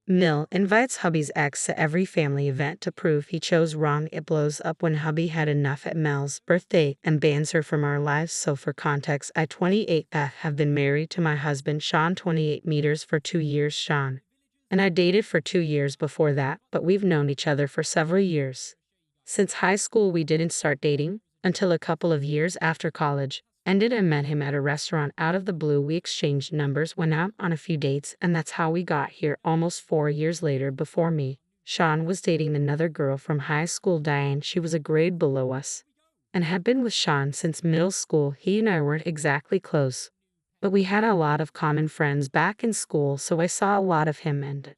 Mill invites hubby's ex to every family event to prove he chose wrong. It blows up when hubby had enough at Mel's birthday and bans her from our lives. So for context, I 28 have been married to my husband Shawn 28 meters for 2 years. Shawn and I dated for 2 years before that, but we've known each other for several years. Since high school we didn't start dating until a couple of years after college. Ended and met him at a restaurant out of the blue. We exchanged numbers, went out on a few dates, and that's how we got here almost 4 years later. Before me, Shawn was dating another girl from high school, Diane. She was a grade below us and had been with Shawn since middle school. He and I weren't exactly close, but we had a lot of common friends back in school, so I saw a lot of him and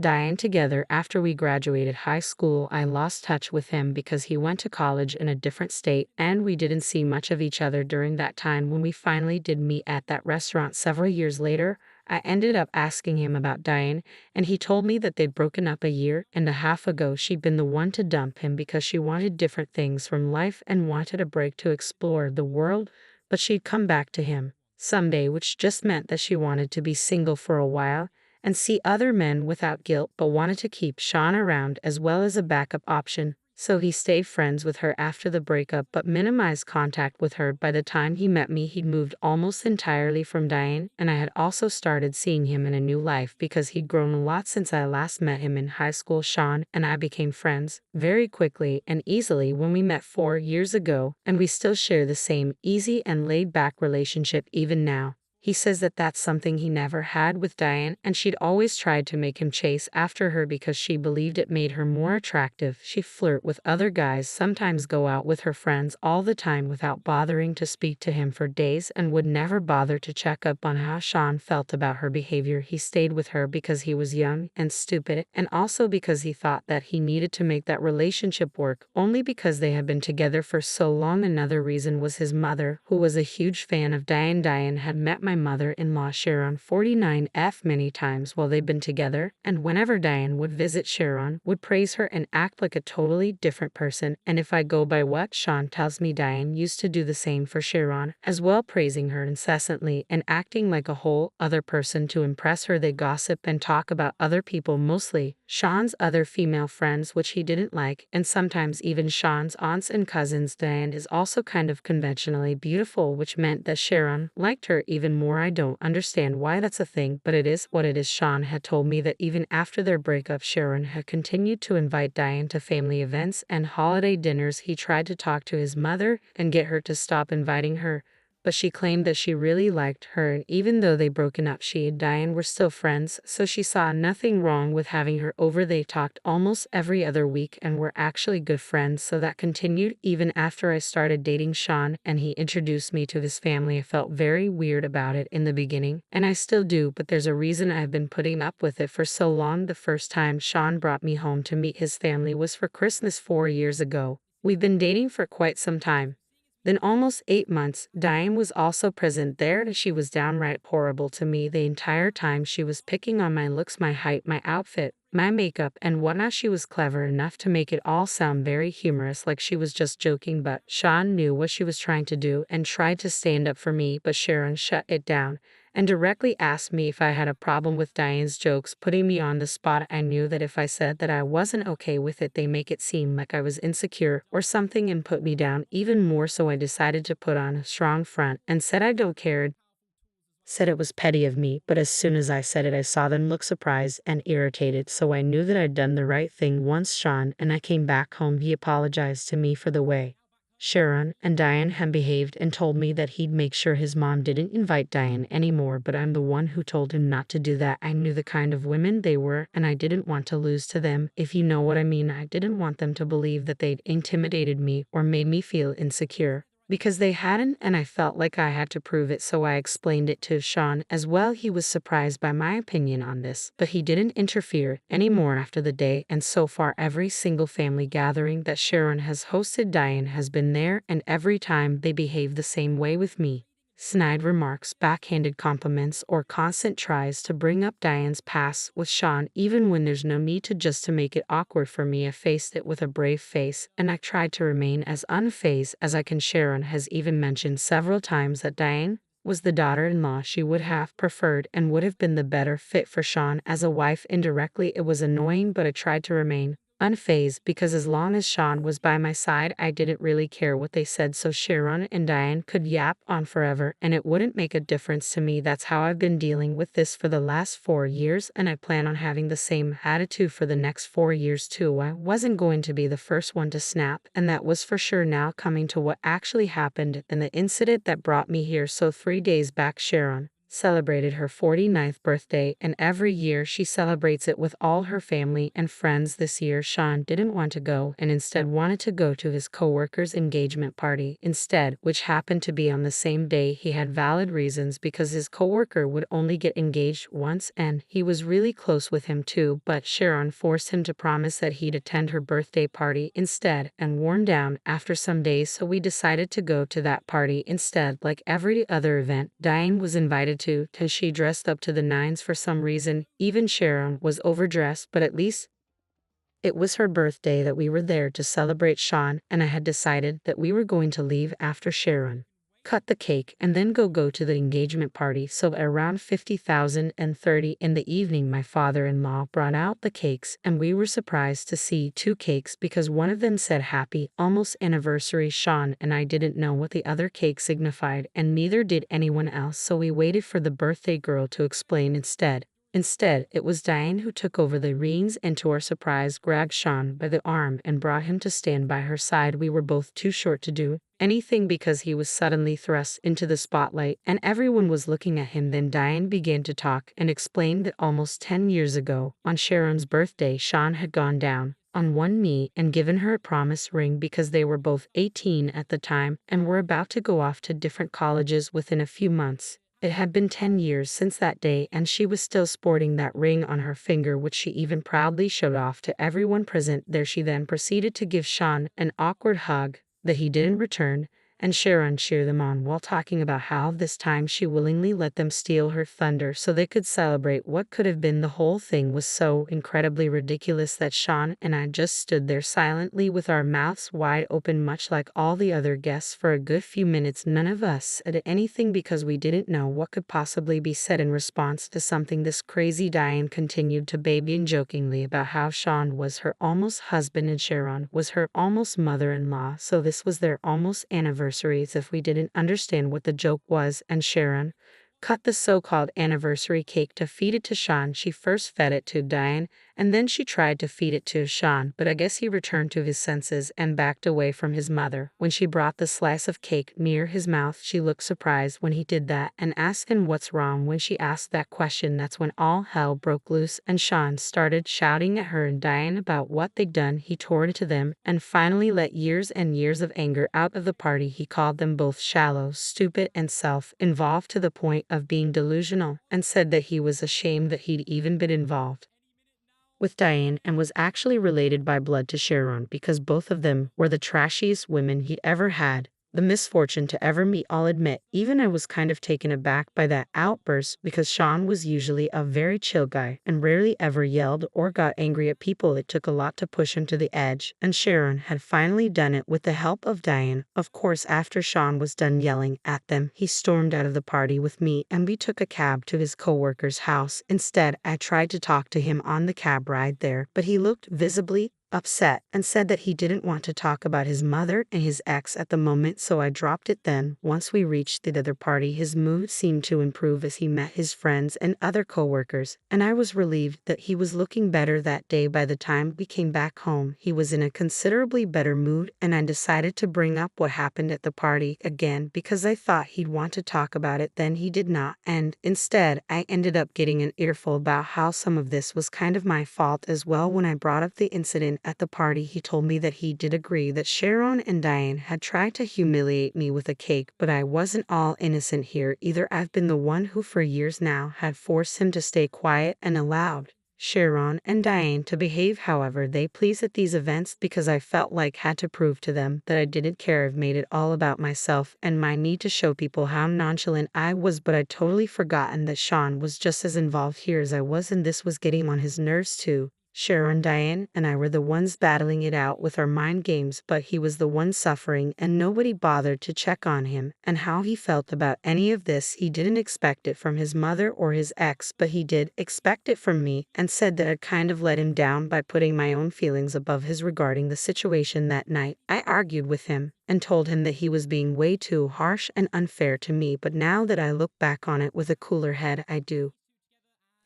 Diane together. After we graduated high school, I lost touch with him because he went to college in a different state, and we didn't see much of each other during that time. When we finally did meet at that restaurant several years later, I ended up asking him about Diane, and he told me that they'd broken up a year and a half ago. She'd been the one to dump him because she wanted different things from life and wanted a break to explore the world, but she'd come back to him someday, which just meant that she wanted to be single for a while and see other men without guilt, but wanted to keep Shawn around as well as a backup option. So he stayed friends with her after the breakup but minimized contact with her. By the time he met me, he'd moved almost entirely from Diane, and I had also started seeing him in a new life because he'd grown a lot since I last met him in high school. Shawn and I became friends very quickly and easily when we met 4 years ago, and we still share the same easy and laid-back relationship even now. He says that that's something he never had with Diane, and she'd always tried to make him chase after her because she believed it made her more attractive. She'd flirt with other guys, sometimes go out with her friends all the time without bothering to speak to him for days, and would never bother to check up on how Shawn felt about her behavior. He stayed with her because he was young and stupid, and also because he thought that he needed to make that relationship work, only because they had been together for so long. Another reason was his mother, who was a huge fan of Diane. Diane had met my mother-in-law Sharon 49F many times while they'd been together, and whenever Diane would visit, Sharon would praise her and act like a totally different person. And if I go by what Shawn tells me, Diane used to do the same for Sharon as well, praising her incessantly and acting like a whole other person to impress her. They gossip and talk about other people, mostly Shawn's other female friends, which he didn't like, and sometimes even Shawn's aunts and cousins. Diane is also kind of conventionally beautiful, which meant that Sharon liked her even more. I don't understand why that's a thing, but it is what it is. Shawn had told me that even after their breakup, Sharon had continued to invite Diane to family events and holiday dinners. He tried to talk to his mother and get her to stop inviting her, but she claimed that she really liked her, and even though they broken up, she and Diane were still friends, so she saw nothing wrong with having her over. They talked almost every other week and were actually good friends, so that continued even after I started dating Shawn and he introduced me to his family. I felt very weird about it in the beginning, and I still do, but there's a reason I've been putting up with it for so long. The first time Shawn brought me home to meet his family was for Christmas 4 years ago. We've been dating for quite some time. Then almost 8 months, Diane was also present there, and she was downright horrible to me the entire time. She was picking on my looks, my height, my outfit, my makeup, and whatnot. She was clever enough to make it all sound very humorous, like she was just joking, but Shawn knew what she was trying to do and tried to stand up for me, but Sharon shut it down and directly asked me if I had a problem with Diane's jokes, putting me on the spot. I knew that if I said that I wasn't okay with it, they make it seem like I was insecure or something and put me down even more, so I decided to put on a strong front and said I don't care. Said it was petty of me, but as soon as I said it, I saw them look surprised and irritated, so I knew that I'd done the right thing. Once Shawn and I came back home, he apologized to me for the way Sharon and Diane had behaved and told me that he'd make sure his mom didn't invite Diane anymore, but I'm the one who told him not to do that. I knew the kind of women they were, and I didn't want to lose to them, if you know what I mean. I didn't want them to believe that they'd intimidated me or made me feel insecure, because they hadn't, and I felt like I had to prove it, so I explained it to Shawn as well. He was surprised by my opinion on this, but he didn't interfere anymore after the day, and so far every single family gathering that Sharon has hosted, Diane has been there, and every time they behave the same way with me. Snide remarks, backhanded compliments, or constant tries to bring up Diane's past with Shawn, even when there's no need to, just to make it awkward for me. I faced it with a brave face, and I tried to remain as unfazed as I can. Sharon has even mentioned several times that Diane was the daughter-in-law she would have preferred and would have been the better fit for Shawn as a wife. Indirectly, it was annoying, but I tried to remain unfazed because as long as Shawn was by my side, I didn't really care what they said, so Sharon and Diane could yap on forever and it wouldn't make a difference to me. That's how I've been dealing with this for the last 4 years, and I plan on having the same attitude for the next 4 years too. I wasn't going to be the first one to snap, and that was for sure. Now coming to what actually happened and the incident that brought me here. So 3 days back, Sharon celebrated her 49th birthday, and every year she celebrates it with all her family and friends. This year Shawn didn't want to go and instead wanted to go to his coworker's engagement party instead, which happened to be on the same day. He had valid reasons because his coworker would only get engaged once and he was really close with him too, but Sharon forced him to promise that he'd attend her birthday party instead and worn down after some days, so we decided to go to that party instead. Like every other event, Diane was invited to, and she dressed up to the nines for some reason. Even Sharon was overdressed, but at least it was her birthday that we were there to celebrate. Shawn and I had decided that we were going to leave after Sharon cut the cake and then go to the engagement party. So around 50,030 in the evening, my father-in-law brought out the cakes and we were surprised to see 2 cakes because one of them said happy almost anniversary. Shawn and I didn't know what the other cake signified and neither did anyone else, so we waited for the birthday girl to explain instead. Instead, it was Diane who took over the reins and to our surprise grabbed Shawn by the arm and brought him to stand by her side. We were both too short to do anything because he was suddenly thrust into the spotlight and everyone was looking at him. Then Diane began to talk and explained that almost 10 years ago, on Sharon's birthday, Shawn had gone down on one knee and given her a promise ring because they were both 18 at the time and were about to go off to different colleges within a few months. It had been 10 years since that day and she was still sporting that ring on her finger, which she even proudly showed off to everyone present there. She then proceeded to give Shawn an awkward hug that he didn't return, and Sharon cheered them on while talking about how this time she willingly let them steal her thunder so they could celebrate what could have been. The whole thing was so incredibly ridiculous that Shawn and I just stood there silently with our mouths wide open, much like all the other guests. For a good few minutes none of us said anything because we didn't know what could possibly be said in response to something this crazy. Diane continued to baby and jokingly about how Shawn was her almost husband and Sharon was her almost mother-in-law, so this was their almost anniversary, as if we didn't understand what the joke was. And Sharon cut the so-called anniversary cake to feed it to Shawn. She first fed it to Diane and then she tried to feed it to Shawn, but I guess he returned to his senses and backed away from his mother. When she brought the slice of cake near his mouth, she looked surprised when he did that and asked him what's wrong. When she asked that question, that's when all hell broke loose and Shawn started shouting at her and Diane about what they'd done. He tore into them and finally let years and years of anger out of the party. He called them both shallow, stupid, and self-involved to the point of being delusional, and said that he was ashamed that he'd even been involved with Diane and was actually related by blood to Sharon because both of them were the trashiest women he'd ever had the misfortune to ever meet. I'll admit, even I was kind of taken aback by that outburst because Shawn was usually a very chill guy and rarely ever yelled or got angry at people. It took a lot to push him to the edge, and Sharon had finally done it with the help of Diane. Of course, after Shawn was done yelling at them, he stormed out of the party with me and we took a cab to his coworker's house. Instead, I tried to talk to him on the cab ride there, but he looked visibly upset and said that he didn't want to talk about his mother and his ex at the moment, so I dropped it. Then, once we reached the other party, his mood seemed to improve as he met his friends and other coworkers, and I was relieved that he was looking better that day. By the time we came back home, he was in a considerably better mood, and I decided to bring up what happened at the party again because I thought he'd want to talk about it. Then he did not, and instead I ended up getting an earful about how some of this was kind of my fault as well. When I brought up the incident at the party, he told me that he did agree that Sharon and Diane had tried to humiliate me with a cake, but I wasn't all innocent here either. I've been the one who for years now had forced him to stay quiet and allowed Sharon and Diane to behave however they pleased at these events because I felt like had to prove to them that I didn't care. I've made it all about myself and my need to show people how nonchalant I was, but I'd totally forgotten that Shawn was just as involved here as I was, and this was getting on his nerves too. Sharon, Diane, and I were the ones battling it out with our mind games, but he was the one suffering and nobody bothered to check on him and how he felt about any of this. He didn't expect it from his mother or his ex, but he did expect it from me and said that I'd kind of let him down by putting my own feelings above his regarding the situation that night. I argued with him and told him that he was being way too harsh and unfair to me, but now that I look back on it with a cooler head, I do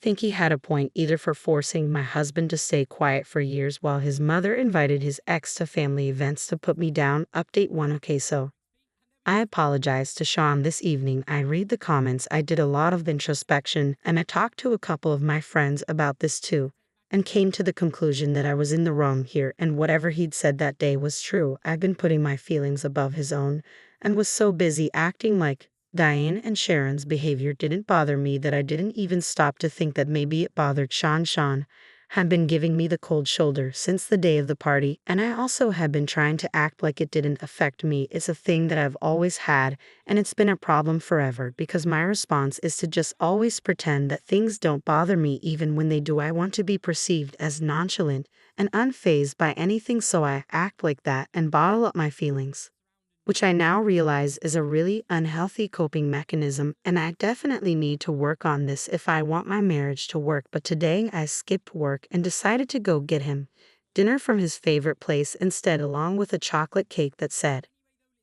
think he had a point, either for forcing my husband to stay quiet for years while his mother invited his ex to family events to put me down. Update 1. Okay, so I apologized to Shawn this evening. I read the comments. I did a lot of introspection and I talked to a couple of my friends about this too and came to the conclusion that I was in the wrong here and whatever he'd said that day was true. I've been putting my feelings above his own and was so busy acting like Diane and Sharon's behavior didn't bother me that I didn't even stop to think that maybe it bothered Shawn. Shawn had been giving me the cold shoulder since the day of the party, and I also had been trying to act like it didn't affect me. It's a thing that I've always had, and it's been a problem forever because my response is to just always pretend that things don't bother me even when they do. I want to be perceived as nonchalant and unfazed by anything, so I act like that and bottle up my feelings, which I now realize is a really unhealthy coping mechanism, and I definitely need to work on this if I want my marriage to work. But today I skipped work and decided to go get him dinner from his favorite place instead, along with a chocolate cake that said,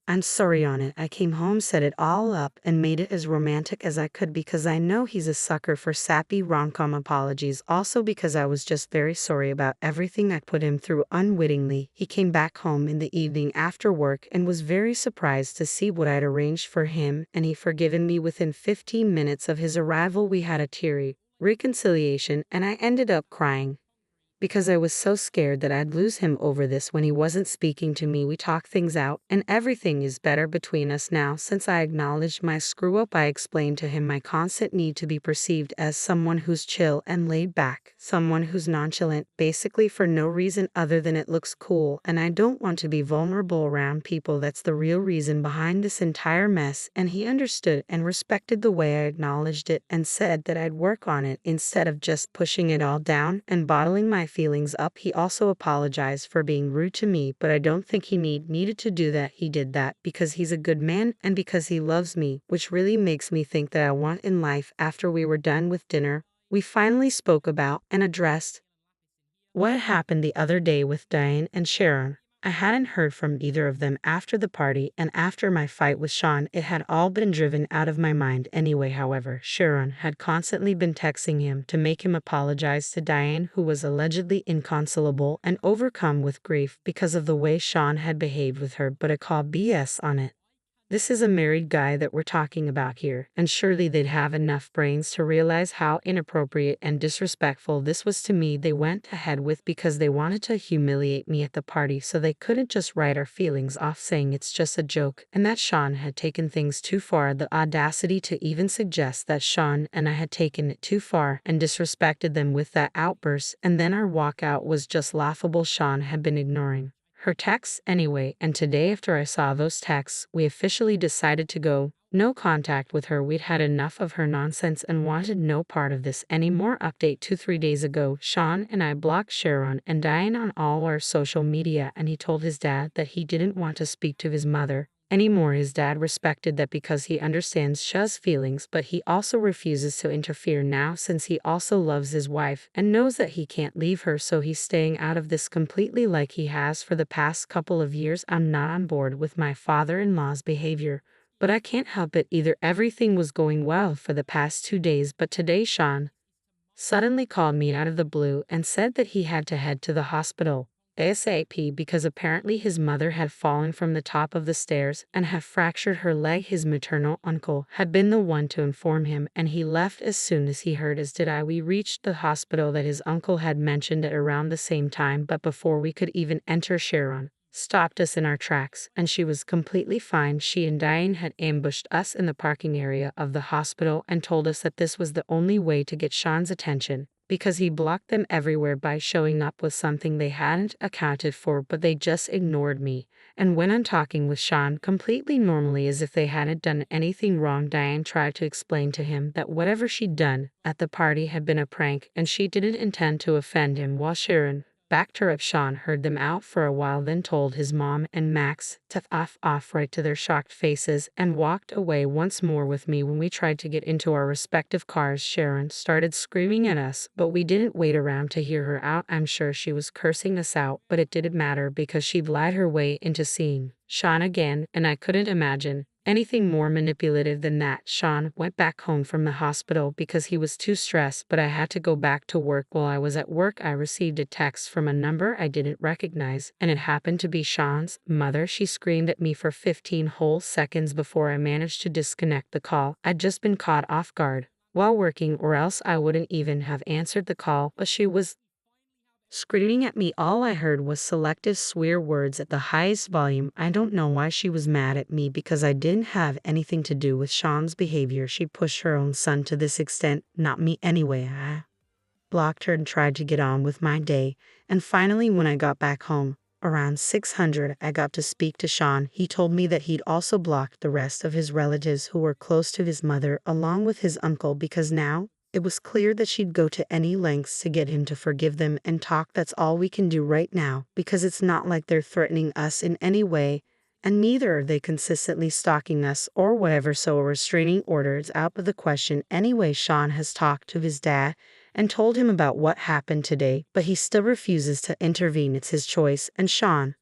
"I'm sorry" on it. I came home, set it all up, and made it as romantic as I could because I know he's a sucker for sappy rom-com apologies. Also because I was just very sorry about everything I put him through unwittingly. He came back home in the evening after work and was very surprised to see what I'd arranged for him, and he forgiven me within 15 minutes of his arrival. We had a teary reconciliation and I ended up crying because I was so scared that I'd lose him over this when he wasn't speaking to me. We talked things out, and everything is better between us now. Since I acknowledged my screw-up, I explained to him my constant need to be perceived as someone who's chill and laid back, someone who's nonchalant, basically for no reason other than it looks cool, and I don't want to be vulnerable around people. That's the real reason behind this entire mess, and he understood and respected the way I acknowledged it and said that I'd work on it instead of just pushing it all down and bottling my feelings up. He also apologized for being rude to me, but I don't think he needed to do that. He did that because he's a good man and because he loves me, which really makes me think that I want in life. After we were done with dinner, we finally spoke about and addressed what happened the other day with Diane and Sharon. I hadn't heard from either of them after the party, and after my fight with Shawn, it had all been driven out of my mind anyway. However, Sharon had constantly been texting him to make him apologize to Diane, who was allegedly inconsolable and overcome with grief because of the way Shawn had behaved with her, but I call BS on it. This is a married guy that we're talking about here, and surely they'd have enough brains to realize how inappropriate and disrespectful this was to me. They went ahead with because they wanted to humiliate me at the party, so they couldn't just write our feelings off saying it's just a joke, and that Shawn had taken things too far. The audacity to even suggest that Shawn and I had taken it too far and disrespected them with that outburst, and then our walkout was just laughable. Shawn had been ignoring her texts anyway, and today after I saw those texts, we officially decided to go no contact with her. We'd had enough of her nonsense and wanted no part of this anymore. Update 3 days ago, Shawn and I blocked Sharon and Diane on all our social media, and he told his dad that he didn't want to speak to his mother anymore. His dad respected that because he understands Shaw's feelings, but he also refuses to interfere now since he also loves his wife and knows that he can't leave her, so he's staying out of this completely like he has for the past couple of years. I'm not on board with my father-in-law's behavior, but I can't help it either. Everything was going well for the past 2 days, but today Shawn suddenly called me out of the blue and said that he had to head to the hospital ASAP because apparently his mother had fallen from the top of the stairs and had fractured her leg. His maternal uncle had been the one to inform him, and he left as soon as he heard, as did I. We reached the hospital that his uncle had mentioned at around the same time, but before we could even enter, Sharon stopped us in our tracks, and she was completely fine. She and Diane had ambushed us in the parking area of the hospital and told us that this was the only way to get Shawn's attention. because he blocked them everywhere by showing up with something they hadn't accounted for, but they just ignored me and went on talking with Shawn completely normally as if they hadn't done anything wrong. Diane tried to explain to him that whatever she'd done at the party had been a prank and she didn't intend to offend him, while Sharon backed her up. Shawn heard them out for a while, then told his mom and Max to off right to their shocked faces and walked away once more with me. When we tried to get into our respective cars, Sharon started screaming at us, but we didn't wait around to hear her out. I'm sure she was cursing us out, but it didn't matter because she'd lied her way into seeing Shawn again, and I couldn't imagine anything more manipulative than that. Shawn went back home from the hospital because he was too stressed, but I had to go back to work. While I was at work, I received a text from a number I didn't recognize, and it happened to be Shawn's mother. She screamed at me for 15 whole seconds before I managed to disconnect the call. I'd just been caught off guard while working, or else I wouldn't even have answered the call, but she was screaming at me. All I heard was selective swear words at the highest volume. I don't know why she was mad at me because I didn't have anything to do with Shawn's behavior. She pushed her own son to this extent, not me anyway. I blocked her and tried to get on with my day. And finally, when I got back home, around 600, I got to speak to Shawn. He told me that he'd also blocked the rest of his relatives who were close to his mother, along with his uncle, because now it was clear that she'd go to any lengths to get him to forgive them and talk. That's all we can do right now, because it's not like they're threatening us in any way, and neither are they consistently stalking us or whatever, so a restraining order is out of the question. Anyway, Shawn has talked to his dad and told him about what happened today, but he still refuses to intervene. It's his choice, and Shawn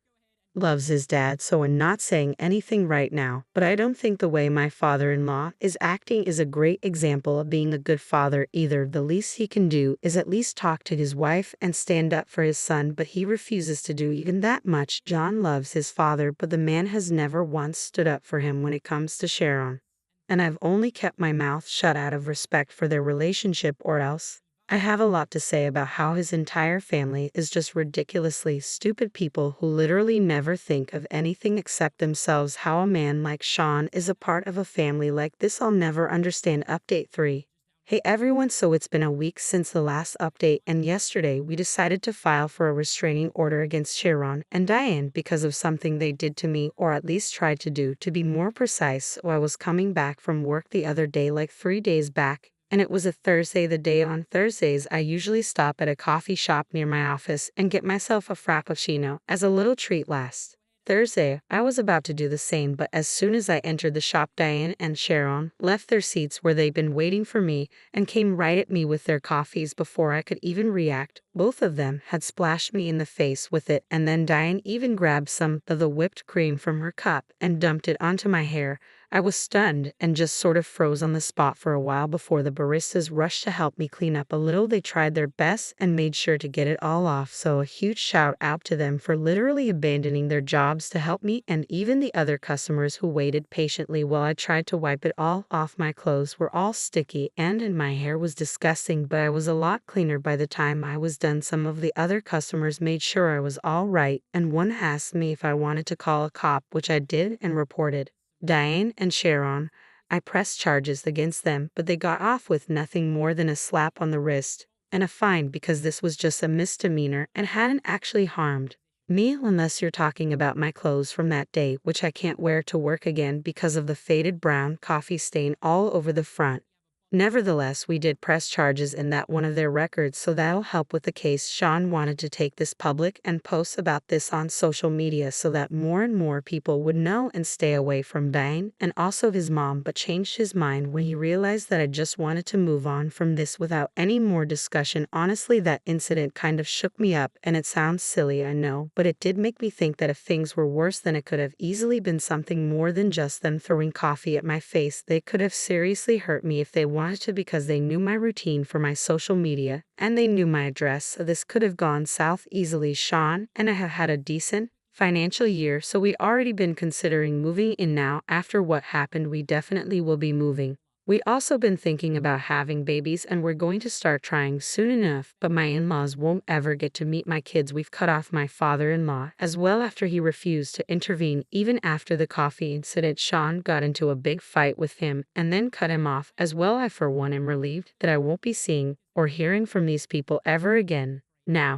loves his dad, so I'm not saying anything right now, but I don't think the way my father-in-law is acting is a great example of being a good father either. The least he can do is at least talk to his wife and stand up for his son, but he refuses to do even that much. John loves his father, but the man has never once stood up for him when it comes to Sharon, and I've only kept my mouth shut out of respect for their relationship, or else I have a lot to say about how his entire family is just ridiculously stupid people who literally never think of anything except themselves. How a man like Shawn is a part of a family like this, I'll never understand. Update 3. Hey everyone, so it's been a week since the last update, and yesterday we decided to file for a restraining order against Sharon and Diane because of something they did to me, or at least tried to do, to be more precise. So I was coming back from work the other day, like 3 days back, and it was a Thursday. The day on Thursdays I usually stop at a coffee shop near my office and get myself a frappuccino as a little treat. Last Thursday, I was about to do the same, but as soon as I entered the shop, Diane and Sharon left their seats where they'd been waiting for me and came right at me with their coffees. Before I could even react, both of them had splashed me in the face with it, and then Diane even grabbed some of the whipped cream from her cup and dumped it onto my hair. I was stunned and just sort of froze on the spot for a while before the baristas rushed to help me clean up a little. They tried their best and made sure to get it all off, so a huge shout out to them for literally abandoning their jobs to help me, and even the other customers who waited patiently while I tried to wipe it all off. My clothes were all sticky and my hair was disgusting, but I was a lot cleaner by the time I was done. Some of the other customers made sure I was all right, and one asked me if I wanted to call a cop, which I did and reported Diane and Sharon. I pressed charges against them, but they got off with nothing more than a slap on the wrist and a fine because this was just a misdemeanor and hadn't actually harmed me, unless you're talking about my clothes from that day, which I can't wear to work again because of the faded brown coffee stain all over the front. Nevertheless, we did press charges in that one of their records, so that'll help with the case. Shawn wanted to take this public and post about this on social media so that more and more people would know and stay away from Diane and also his mom, but changed his mind when he realized that I just wanted to move on from this without any more discussion. Honestly, that incident kind of shook me up, and it sounds silly, I know, but it did make me think that if things were worse, then it could have easily been something more than just them throwing coffee at my face. They could have seriously hurt me if they wanted to, because they knew my routine for my social media and they knew my address, so this could have gone south easily. Shawn and I have had a decent financial year, so we'd already been considering moving in. Now, after what happened, we definitely will be moving. We also been thinking about having babies, and we're going to start trying soon enough, but my in-laws won't ever get to meet my kids. We've cut off my father-in-law as well after he refused to intervene. Even after the coffee incident, Shawn got into a big fight with him and then cut him off as well. I for one am relieved that I won't be seeing or hearing from these people ever again. Now,